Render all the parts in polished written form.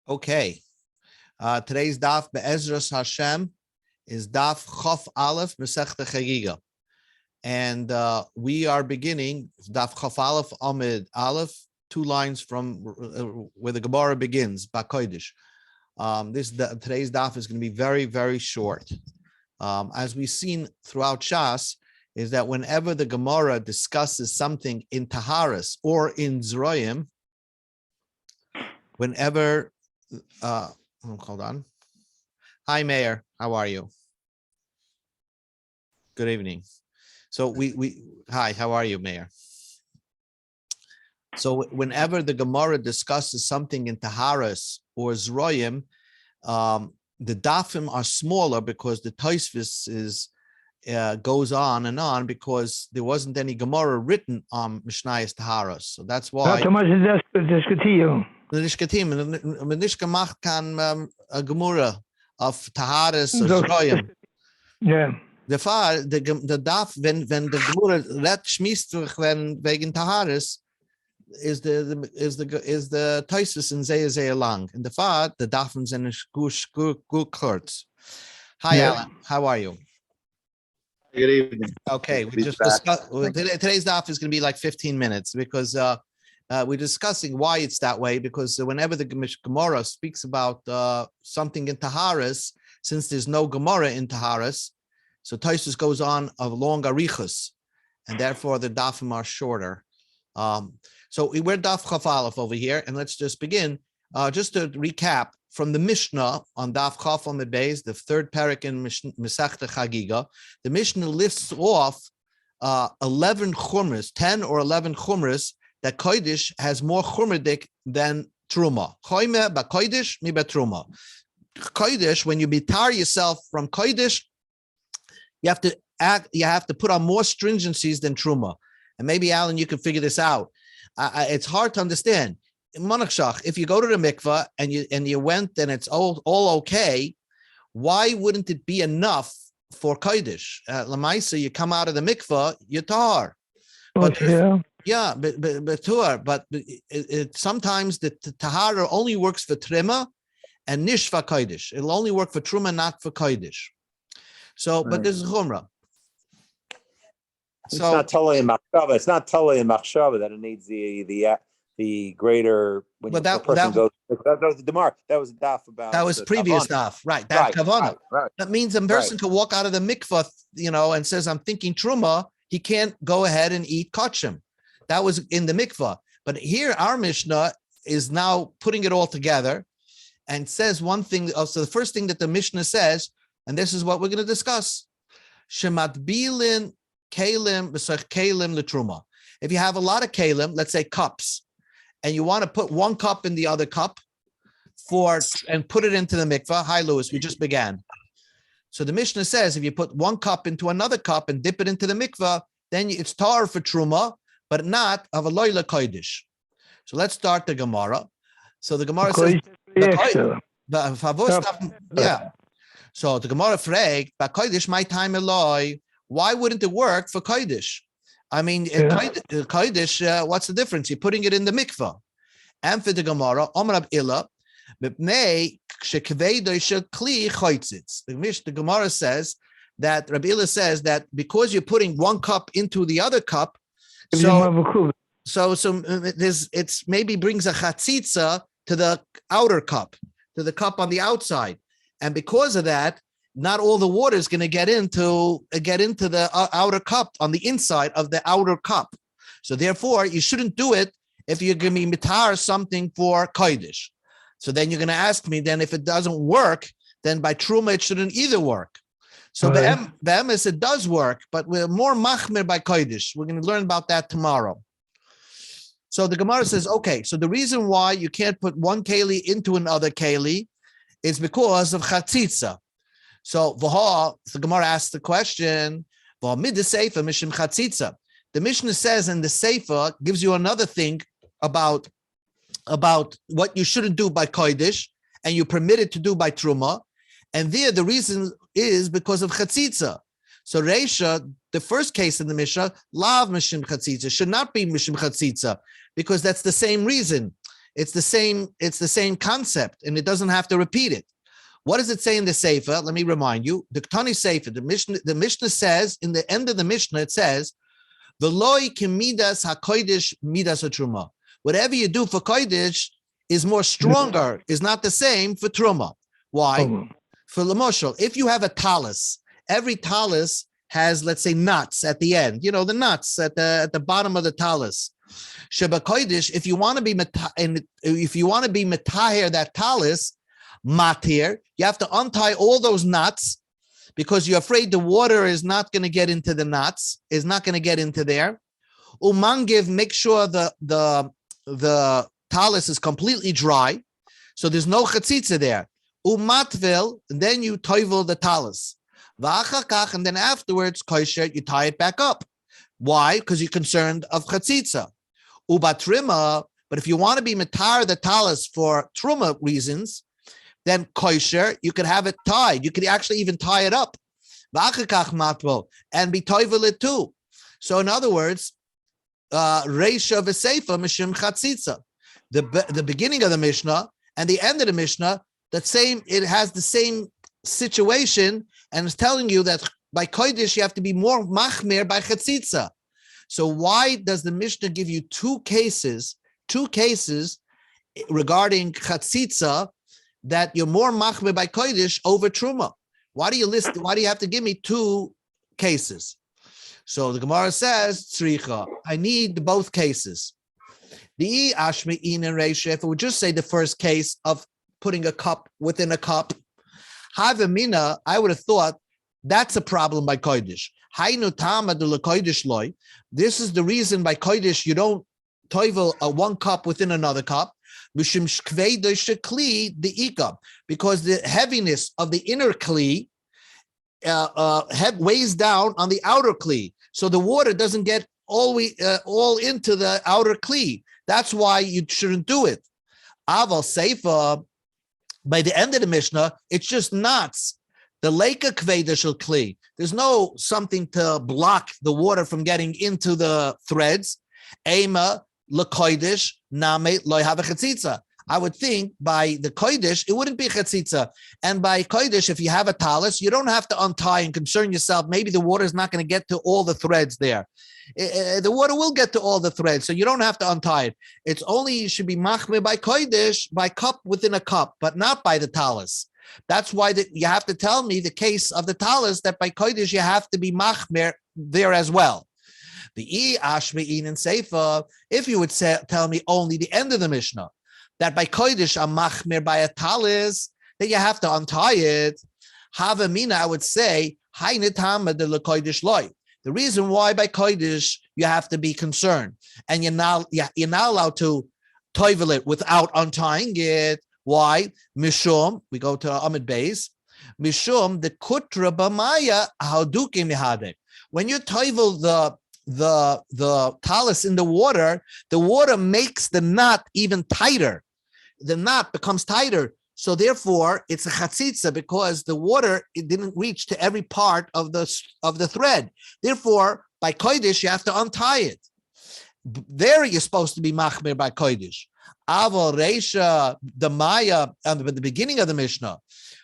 Okay. Today's daf Be'ezras Hashem is daf Chof Aleph Masechta Chagigah, and we are beginning daf Chof Aleph Amid Aleph, 2 lines from where the Gemara begins. Bakoidish. Today's daf is going to be very, very short. As we've seen throughout Shas, is that whenever the Gemara discusses something in Taharas or in Zroyim, whenever hold on. Hi, Mayor. How are you? Good evening. So hi, how are you, Mayor? So whenever the Gemara discusses something in Taharas or Zroyim, the dafim are smaller because the Tosfos goes on and on because there wasn't any Gemara written on Mishnayos Taharas. So that's why. The Nishka macht kann a Gemara of Taharas or Zroyim. Yeah. The daf, when the Gemara let schmiest wegen Taharas, is the Tosfos in sehr lang. In the Fahrt, the dafim sind gut kurz. Hi, Alan. How are you? Good evening. Okay, we just discussed. Today's daf is going to be like 15 minutes because we're discussing why it's that way. Because whenever the Gemara speaks about something in Taharas, since there's no Gemara in Taharas, so Tosfos goes on of long arichos, and therefore the dafim are shorter. So we're daf Chaf Aleph over here, and let's just begin. Just to recap from the Mishnah on daf Chaf Amid Beis, the third parak in Masechta Chagigah, the Mishnah lists off 11 chumras, 10 or 11 chumras, that Kodesh has more chumradik than Truma. Choyme ba Kodesh mi ba Truma. Kodesh, when you bitar yourself from Kodesh, you have to put on more stringencies than Truma. And maybe, Alan, you can figure this out. It's hard to understand. Monachshach, if you go to the mikveh and you went and it's all okay, why wouldn't it be enough for Kodesh? Lamaisa, you come out of the mikveh, you're tahar. But sometimes the tahara only works for trima and nish for Kodesh. It'll only work for truma, not for Kodesh. So, but this is chumrah. It's not totally in machshava. It's not totally in machshava that it needs the greater. When but that was the Demar. That was daf about. That was previous daf, right? That kavanah. Right. That means a person could walk out of the mikvah, and says, "I'm thinking truma." He can't go ahead and eat kachim. That was in the mikvah. But here, our Mishnah is now putting it all together and says one thing. So the first thing that the Mishnah says, and this is what we're going to discuss: shemat bilin kalim b'sach kalim letruma. If you have a lot of kalim, let's say cups, and you want to put one cup in the other cup and put it into the mikvah. Hi, Louis. We just began. So the Mishnah says if you put one cup into another cup and dip it into the mikvah, then it's tar for truma, but not of a loyla kodesh. So let's start the Gemara. So the Gemara says, yeah. So the Gemara fragt, "Ba kodesh my time eloy." Why wouldn't it work for kodesh? I mean, kodesh. What's the difference? You're putting it in the mikvah. And for the Gemara, Omer Rab Ila, the Gemara says that Rabbi Ila says that because you're putting one cup into the other cup, so it's maybe brings a chatzitza to the outer cup, to the cup on the outside, and because of that, not all the water is going to get into the outer cup on the inside of the outer cup. So therefore, you shouldn't do it if you're going to be mitar something for kodesh. So then you're going to ask me, then if it doesn't work, then by truma it shouldn't either work. So be'emes it does work, but we're more machmir by kodesh. We're going to learn about that tomorrow. So the Gemara says, okay, so the reason why you can't put one keli into another keli is because of chatzitza. So the Gemara asks the question, the Mishnah says, and the Sefer gives you another thing about what you shouldn't do by kodesh and you're permitted to do by truma, and there the reason is because of chatzitza. So Reisha, the first case in the Mishnah, lav mishim chatzitza, should not be mishim chatzitza, because that's the same reason. It's the same concept, and it doesn't have to repeat it. What does it say in the Sefer? Let me remind you. The Ktani Sefer, the Mishnah says, in the end of the Mishnah, it says, V'loi kemidas hakodesh midas hatruma. Whatever you do for kodesh is more stronger, is not the same for truma. Why? For Lamoshel, if you have a talus, every talus has, let's say, nuts at the end. You know, the nuts at the bottom of the talus. Sheba kodesh, if you want to be metaher that talus, matir, you have to untie all those nuts because you're afraid the water is not going to get into the nuts, is not going to get into there. Umangiv, make sure the talus is completely dry, so there's no chatzitza there. Umatvil, and then you toivel the talus. V'achakach, and then afterwards, kosher, you tie it back up. Why? Because you're concerned of chatzitza. Ubatrima, but if you want to be matar the talus for truma reasons, then kosher, you could have it tied. You could actually even tie it up. V'achakach matvo, and be toivel it too. So in other words, reisha v'seifa mishum chatzitza. The beginning of the Mishnah and the end of the Mishnah, it has the same situation, and it's telling you that by kodesh you have to be more machmir by chatzitza. So why does the Mishnah give you two cases regarding chatzitza that you're more machmir by kodesh over truma? Why do you have to give me two cases? So the Gemara says, tzricha, I need both cases. The ashme'in and reisha, if it would just say the first case of putting a cup within a cup, havamina, I would have thought that's a problem by kodesh. Hainu tama de lekodesh loy. This is the reason by kodesh you don't toivel one cup within another cup. Mishum shkvei kli the ikam, because the heaviness of the inner kli weighs down on the outer kli, so the water doesn't get all into the outer kli. That's why you shouldn't do it. Aval seifa, by the end of the Mishnah, it's just knots. The leika kveda shel kli. There's no something to block the water from getting into the threads. Ema lekoidish name loy have a chatzitza. I would think by the kodesh, it wouldn't be chatzitza. And by kodesh, if you have a talus, you don't have to untie and concern yourself. Maybe the water is not going to get to all the threads there. The water will get to all the threads, so you don't have to untie it. It's only you should be machmir by kodesh, by cup within a cup, but not by the talus. That's why you have to tell me the case of the talus, that by kodesh you have to be machmir there as well. The ashme'in and seifa, if you would tell me only the end of the Mishnah, that by kodesh I'm machmir by a talus, then you have to untie it. Havamina, I would say, hainetama de lekodesh loy. The reason why by kodesh you have to be concerned, and you're not allowed to toivel it without untying it. Why? Mishum, we go to Amid Beis. Mishum the kutra b'maya hauduki mihadek. When you toivel the talus in the water makes the knot even tighter. The knot becomes tighter. So therefore, it's a chatzitza because the water, it didn't reach to every part of the thread. Therefore, by kodesh, you have to untie it. There, you're supposed to be machmir by kodesh. Aval reisha the Maya at the beginning of the Mishnah,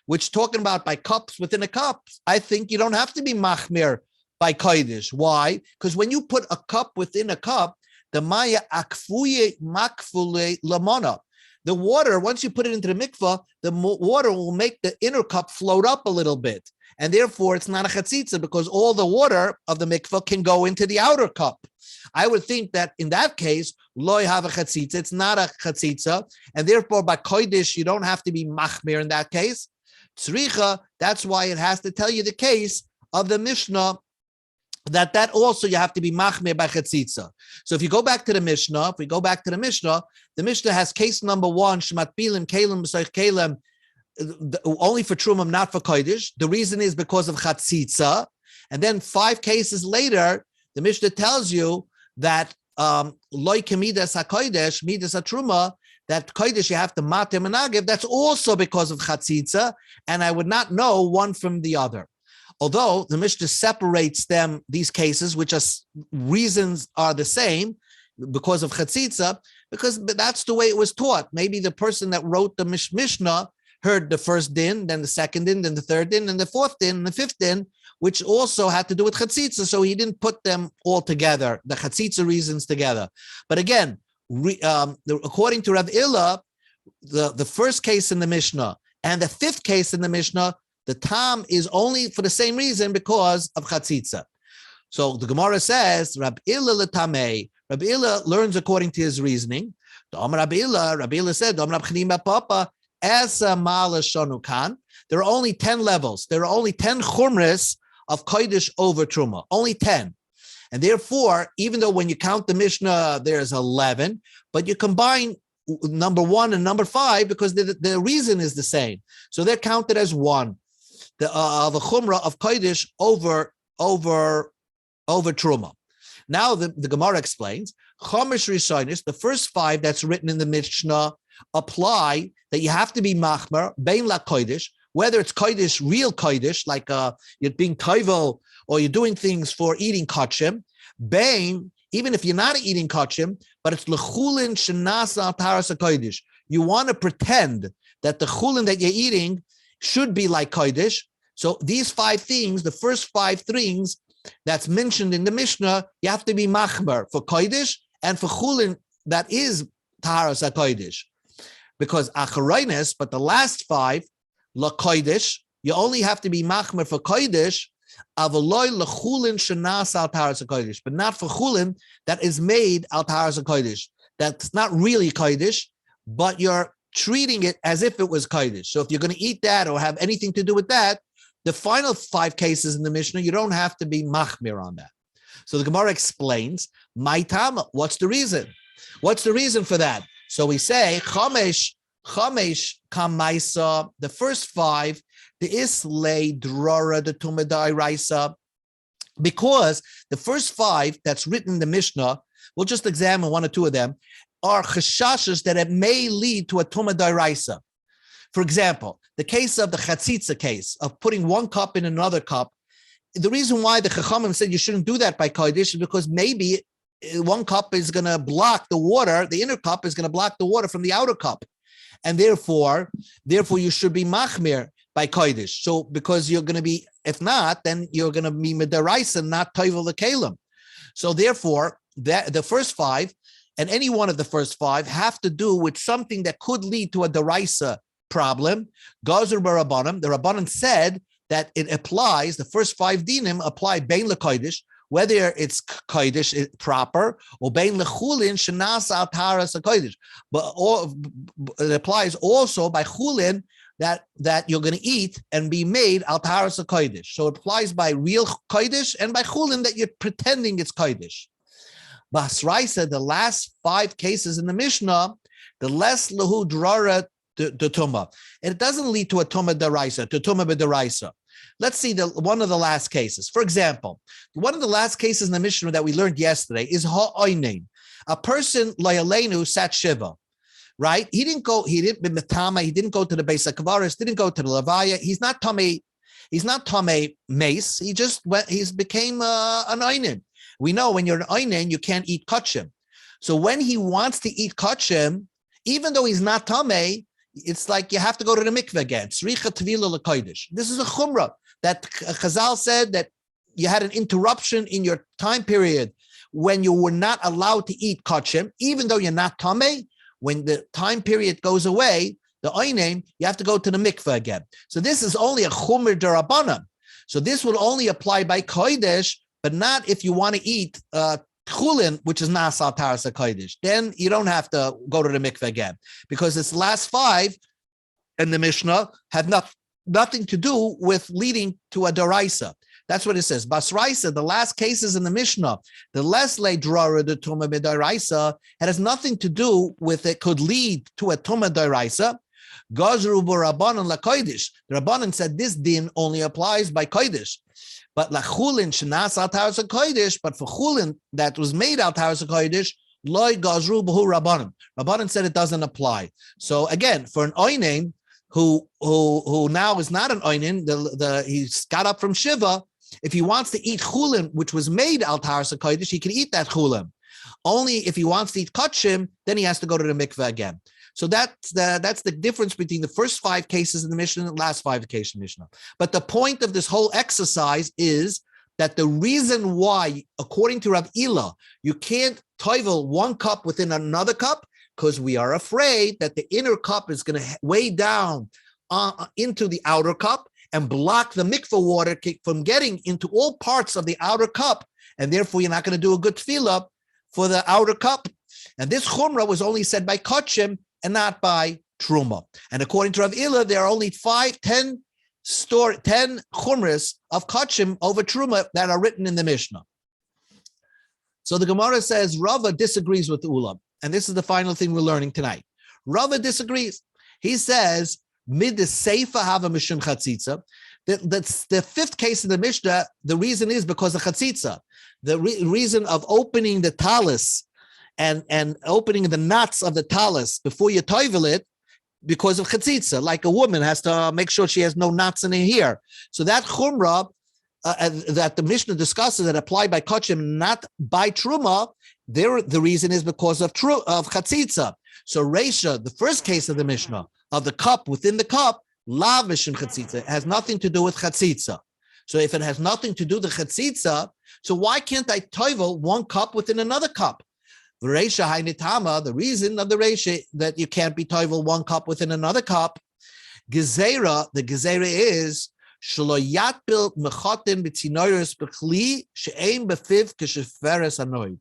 which talking about by cups within a cup. I think you don't have to be machmir by kodesh. Why? Because when you put a cup within a cup, the Maya akfuye makfule lamona. The water, once you put it into the mikvah, the water will make the inner cup float up a little bit. And therefore, it's not a chatzitza because all the water of the mikvah can go into the outer cup. I would think that in that case, loy have a chatzitza. It's not a chatzitza. And therefore, by kodesh, you don't have to be machmir in that case. Tzricha, that's why it has to tell you the case of the Mishnah, that also you have to be machmir by chatzitza. So if you go back to the Mishnah, the Mishnah has case number 1, shmat bilim kalim b'soich kalim, only for trumam, not for kodesh. The reason is because of chatzitza. And then 5 cases later, the Mishnah tells you that loy kemidas hakodesh, midas hatruma, that kodesh you have to matir menagev. That's also because of chatzitza, and I would not know one from the other. Although the Mishnah separates these cases, which reasons are the same, because of chatzitza, because that's the way it was taught. Maybe the person that wrote the Mishnah heard the first din, then the second din, then the third din, and the fourth din, and the fifth din, which also had to do with chatzitza. So he didn't put them all together, the chatzitza reasons together. But again, according to Rav Illa, the first case in the Mishnah and the fifth case in the Mishnah, the tam is only for the same reason, because of chatzitza. So the Gemara says, Rab Illa letamei. Rab Illa learns according to his reasoning. Rab Illa said, there are only 10 levels. There are only 10 chumras of kodesh over truma. Only 10. And therefore, even though when you count the Mishnah, there's 11, but you combine number 1 and number 5 because the reason is the same. So they're counted as one. The chumrah of kodesh over truma. Now the Gemara explains, Chomesh Rishonis, the first 5 that's written in the Mishnah, apply that you have to be machmer, bein la kodesh, whether it's kodesh, real kodesh, like you're being toivel, or you're doing things for eating kachim, bein, even if you're not eating kachim, but it's lechulin shenas al taras kodesh. You want to pretend that the chulin that you're eating should be like kodesh. So these 5 things, the first 5 things that's mentioned in the Mishnah, you have to be machmer for kodesh and for chulin that is taras kodesh. Because acharoines, but the last 5, la kodesh, you only have to be machmer for kodesh, avaloi lechulin shenas al taras kodesh, but not for chulin that is made al taras kodesh. That's not really kodesh, but you're treating it as if it was kodesh. So if you're going to eat that or have anything to do with that, the final 5 cases in the Mishnah, you don't have to be machmir on that. So the Gemara explains, my tama, what's the reason? What's the reason for that? So we say, Chomesh kamaisa, the first 5, the islay drora the tumadai raisa, because the first 5 that's written in the Mishnah, we'll just examine 1 or 2 of them, are chashashas that it may lead to a tumadai raisa. For example, the case of the chatzitza case of putting 1 cup in another cup. The reason why the Chachamim said you shouldn't do that by kodesh is because maybe 1 cup is going to block the water. The inner cup is going to block the water from the outer cup, and therefore you should be machmir by kodesh. So because you're going to be, if not, then you're going to be midaraisa, not toivel the kalim. So therefore, that the first 5 and any one of the first 5 have to do with something that could lead to a deraisa problem. Gazer barabanim, the Rabbanan said that it applies, the first 5 dinim apply bein lekodesh, whether it's kodesh proper or bein lechulin shenas al taras kodesh, but it applies also by chulin that you're going to eat and be made al taras kodesh. So it applies by real kodesh and by chulin that you're pretending it's kodesh. Basraisa, the last 5 cases in the Mishnah, the less lehu drara the tumah. And it doesn't lead to a tumah deraisa, to tumah b'deraisa. Let's see one of the last cases. For example, one of the last cases in the Mishnah that we learned yesterday is ha'oinen. A person, layalenu, sat shiva, right? He didn't go to the Beis HaKvaris, didn't go to the Levaya. He's not tamei mace. He became an oinen. We know when you're an oinen, you can't eat kachim. So when he wants to eat kachim, even though he's not tamei, it's like you have to go to the mikveh again. Tzricha tvila l'kodesh. This is a chumrah that Chazal said that you had an interruption in your time period when you were not allowed to eat kachim, even though you're not tamei. When the time period goes away, the oinen, you have to go to the mikveh again. So this is only a chumr derabanan. So this will only apply by kodesh, but not if you want to eat chulin, which is nasal taras kodesh. Then you don't have to go to the mikveh again, because this last 5 in the Mishnah have nothing to do with leading to a deraisa. That's what it says. Basraisa, the last cases in the Mishnah, the less lay drara the tumah b'deraisa, it has nothing to do with it could lead to a tumah deraisa. Gazru b'rabbanan la kodesh. The Rabbanan said this din only applies by kodesh. But la chulin shenas al taras kodesh, but for chulin that was made al taras kodesh, loy gazru b'hu rabbanan. Rabbanan said it doesn't apply. So again, for an oinen who now is not an oinen, he's got up from shiva. If he wants to eat chulin, which was made al taras kodesh, he can eat that chulin. Only if he wants to eat kachim, then he has to go to the mikveh again. So that's the difference between the first 5 cases in the Mishnah and the last 5 cases in the Mishnah. But the point of this whole exercise is that the reason why, according to Rav Ila, you can't toivel one cup within another cup, because we are afraid that the inner cup is going to weigh down into the outer cup and block the mikveh water from getting into all parts of the outer cup, and therefore you're not going to do a good tefillah for the outer cup. And this chumrah was only said by kachim and not by truma. And according to Rav Ila, there are only 10 chumras of kachim over truma that are written in the Mishnah. So the Gemara says Rava disagrees with the Ulam. And this is the final thing we're learning tonight. Rava disagrees. He says, mid the seifa have a mishum chatzitza. That's the 5th case in the Mishnah. The reason is because of chatzitza. The reason of opening the talis and opening the knots of the talis before you toivel it, because of chatzitza, like a woman has to make sure she has no knots in her hair. So that chumrah that the Mishnah discusses that apply by kachim, not by truma, the reason is because of chatzitza. So Reisha, the first case of the Mishnah, of the cup within the cup, lav mishum chatzitza, it has nothing to do with chatzitza. So if it has nothing to do with chatzitza, so why can't I toivel one cup within another cup? Reisha hainitama, the reason of the Reisha that you can't be toivel one cup within another cup, gezerah, the gezerah is shelo yatbil mechotin b'tzinoros b'chli she'ein b'fiv k'sheferes hanoid.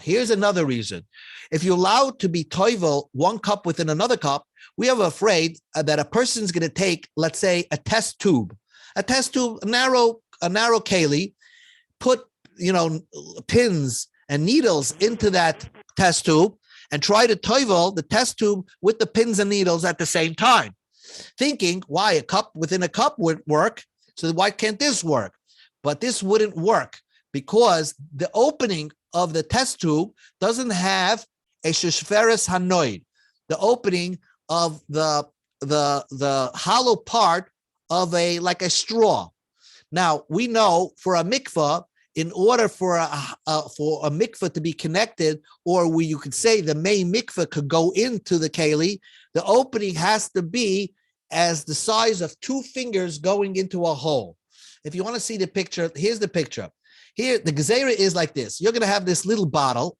Here's another reason. If you're allowed to be toivel one cup within another cup, we are afraid that a person's going to take, let's say, a test tube, a narrow keli, put pins and needles into that test tube and try to toivel the test tube with the pins and needles at the same time, thinking why a cup within a cup would work, so why can't this work? But this wouldn't work because the opening of the test tube doesn't have a sheshferes hanoid, the opening of the hollow part of like a straw. Now we know for a mikvah, in order for a mikvah to be connected, or where you could say the main mikvah could go into the keli, the opening has to be as the size of 2 fingers going into a hole. If you want to see the picture, here's the picture. Here, the gezerah is like this. You're going to have this little bottle.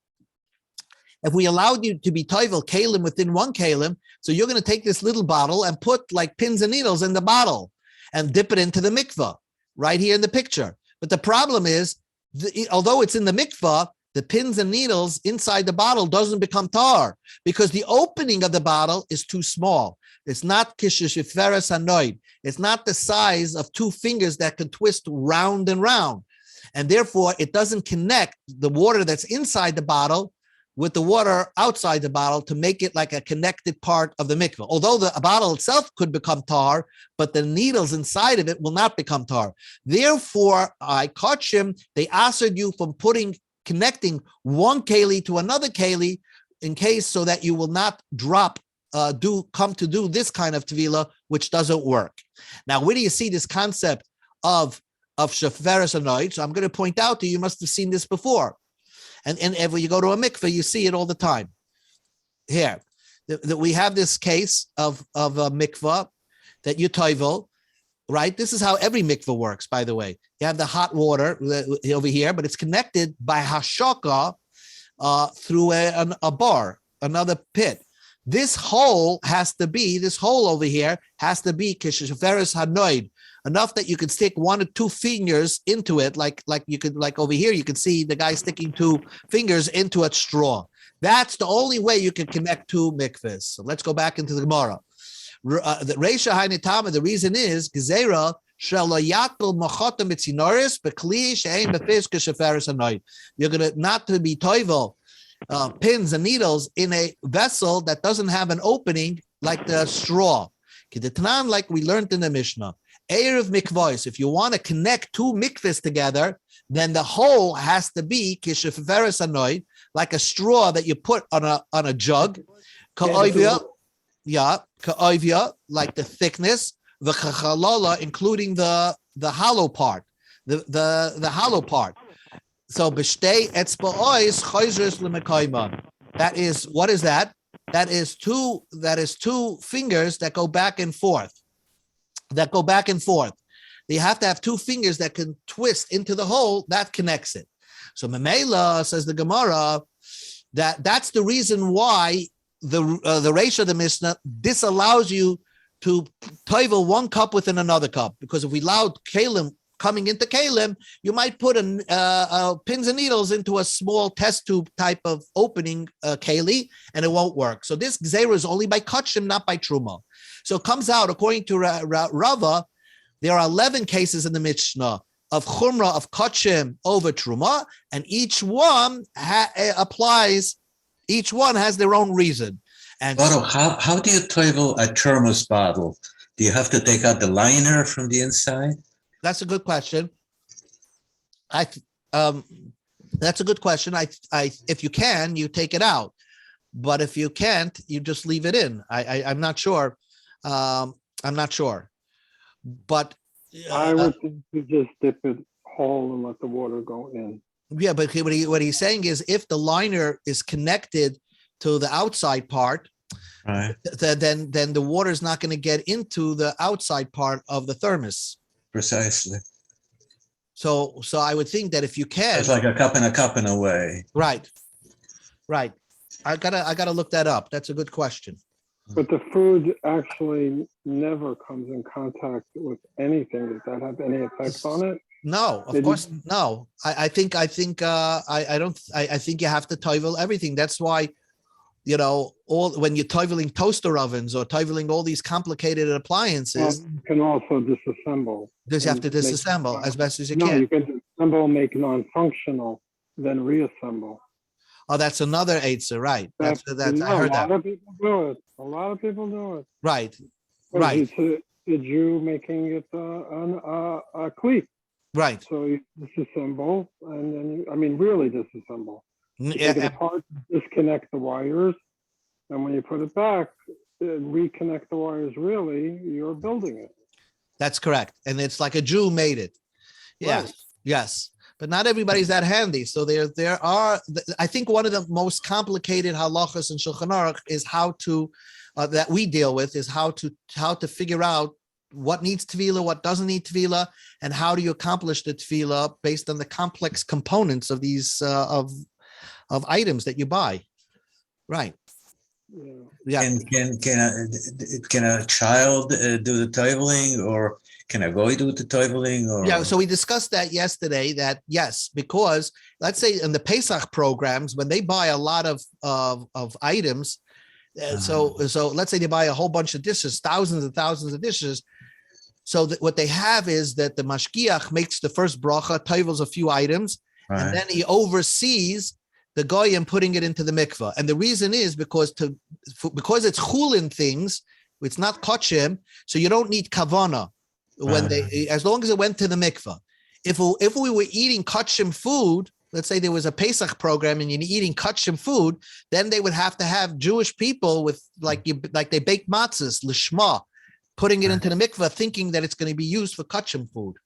If we allowed you to be toivel kalim within one kalim, so you're going to take this little bottle and put like pins and needles in the bottle and dip it into the mikvah right here in the picture. But the problem is, although it's in the mikvah, the pins and needles inside the bottle doesn't become tar because the opening of the bottle is too small. It's not kishishiferes hanoid. It's not the size of 2 fingers that can twist round and round. And therefore, it doesn't connect the water that's inside the bottle with the water outside the bottle to make it like a connected part of the mikveh. Although the bottle itself could become tar, but the needles inside of it will not become tar. Therefore, I kachim, they answered you from connecting one keli to another keli in case so that you will not come to do this kind of tevilah, which doesn't work. Now, where do you see this concept of sheferes hanoid? So I'm going to point out to you, you must have seen this before. And if you go to a mikveh, you see it all the time. Here, we have this case of a mikveh that you toivel, right? This is how every mikveh works, by the way. You have the hot water over here, but it's connected by hashaka through a bar, another pit. This hole over here has to be kisheferes hanoid, enough that you could stick 1 or 2 fingers into it, like over here, you can see the guy sticking 2 fingers into a straw. That's the only way you can connect 2 mikvahs. So let's go back into the Gemara. The Reisha Hainitama, the reason is Gezerah Shalayatul Machotam Mitzinoris Bekli Shein Befis Kesheferes Hanoid. You're gonna not to be toivel pins and needles in a vessel that doesn't have an opening like the straw. Kedetanan, like we learned in the Mishnah. Erev mikvahs, if you want to connect 2 mikvahs together, then the hole has to be kisheferes hanoid, like a straw that you put on a jug. Ka'oivia, like the thickness, the chachalala, including the hollow part, the hollow part. So b'shtei etzba'os chayzers l'mekayma. That is, what is that? That is two fingers that go back and forth. You have to have two fingers that can twist into the hole that connects it. So Memela, says the Gemara, that's the reason why the Reish of the Mishnah disallows you to toivel one cup within another cup, because if we allowed kalim coming into kalim, you might put pins and needles into a small test tube type of opening keli, and it won't work. So this gzeira is only by kachim, not by truma. So it comes out, according to Rava, there are 11 cases in the Mishnah of chumrah of kachim over truma, and each one applies. Each one has their own reason. And how do you toivel a thermos bottle? Do you have to take out the liner from the inside? That's a good question. That's a good question. If you can, you take it out, but if you can't, you just leave it in. I'm not sure. I'm not sure, but I would think you just dip it whole and let the water go in. Yeah, but what he's saying is, if the liner is connected to the outside part, right, then the water is not going to get into the outside part of the thermos. Precisely. So I would think that if you can, it's like a cup in a way. Right. I gotta look that up. That's a good question. But the food actually never comes in contact with anything. Does that have any effect on it? No, of course, no. I think you have to toivel everything. That's why, when you're toiveling toaster ovens or toiveling all these complicated appliances, you can also disassemble. You have to disassemble as best as you can. No, you can disassemble, make non-functional, then reassemble. Oh, that's another eitzah, right? That's I heard that. A lot of people do it. A lot of people do it. Right. It's a Jew making it a cleat. Right. So you disassemble, and then really disassemble. Take it apart, disconnect the wires, and when you put it back, reconnect the wires. Really, you're building it. That's correct, and it's like a Jew made it. Yes, right. Yes, but not everybody's that handy. So there are. I think one of the most complicated halachas in Shulchan Aruch is how to that we deal with is how to figure out what needs tefillah, what doesn't need tefillah, and how do you accomplish the tefillah based on the complex components of these of items that you buy. Right. Yeah. And can a child do the toiveling, or can a goy do the toiveling? Or yeah. So we discussed that yesterday. That yes, because let's say in the Pesach programs, when they buy a lot of items, so let's say they buy a whole bunch of dishes, thousands and thousands of dishes. So what they have is that the mashgiach makes the first bracha, toivels a few items, right, and then he oversees the goyim putting it into the mikveh. And the reason is because it's chulin things, it's not kachim, so you don't need kavana when as long as it went to the mikveh. If we were eating kachim food, let's say there was a Pesach program and you're eating kachim food, then they would have to have Jewish people with like they bake matzahs, lishma, putting it into the mikveh, thinking that it's going to be used for kachim food.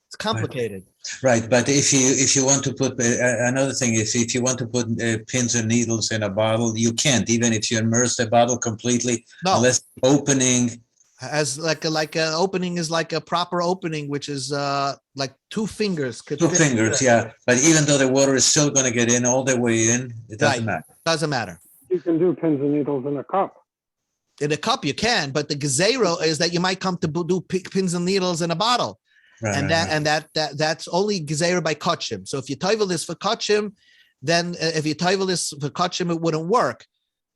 It's complicated. Right, but if you want to put another thing is if you want to put pins and needles in a bottle, you can't, even if you immerse the bottle completely, unless opening. As like a opening is like a proper opening, which is like two fingers. Two fingers, yeah. But even though the water is still going to get in all the way in, it doesn't matter. Doesn't matter. You can do pins and needles in a cup. In a cup you can, but the gezerah is that you might come to do pins and needles in a bottle. Right, and that's only gezerah by kachim. So if you toivel this for kachim, then if you toivel this for kachim, it wouldn't work.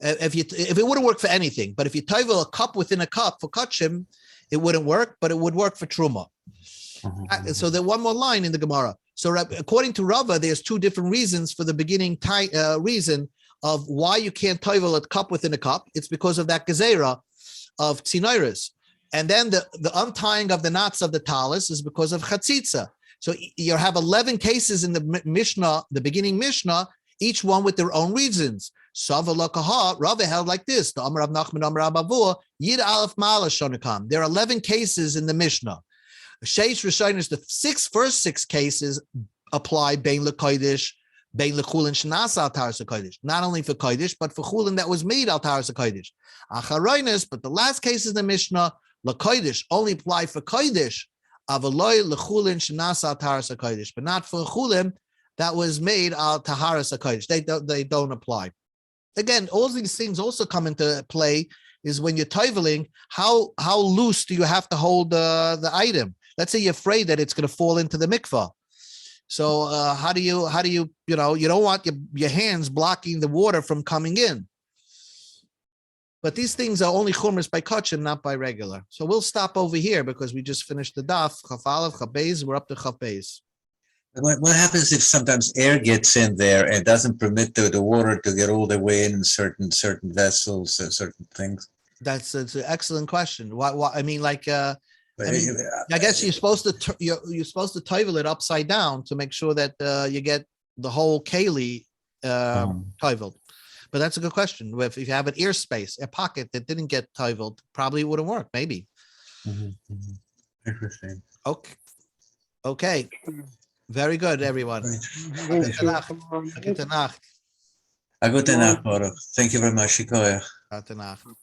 If it wouldn't work for anything, but if you toivel a cup within a cup for kachim, it wouldn't work, but it would work for truma. So there's one more line in the Gemara. So according to Rava, there's two different reasons for the beginning reason of why you can't toivel a cup within a cup. It's because of that gezerah of tzinoiris. And then the untying of the knots of the talis is because of chatzitza. So you have 11 cases in the Mishnah, the beginning Mishnah, each one with their own reasons. Rava held like this. There are 11 cases in the Mishnah. Sheish Rishon is the first six cases apply bein lekodesh, bein lechulin shenasa al taharas hakodesh. Not only for kodesh, but for chulin that was made al taharas hakodesh. Acharoinus, but the last case is the Mishnah, lekodesh only apply for kodesh, avaloi lechulin shenasa al taharas hakodesh, but not for chulin that was made al taharas hakodesh. They don't apply. Again, all these things also come into play is when you're toiveling, how loose do you have to hold the item? Let's say you're afraid that it's going to fall into the mikvah. So how do you you don't want your hands blocking the water from coming in. But these things are only chumras by kachim, not by regular. So we'll stop over here because we just finished the daf. Chaf Aleph, Chaf Beis, we're up to Chaf Beis. What happens if sometimes air gets in there and doesn't permit the water to get all the way in certain vessels, certain things? That's an excellent question. Why I mean, like, I guess you're supposed to toivel it upside down to make sure that you get the whole keli toiveled. But that's a good question. If you have an ear space, a pocket that didn't get toiveled, probably wouldn't work. Maybe. Interesting. Okay. Very good, everyone. Thank you very much, Shikoyach.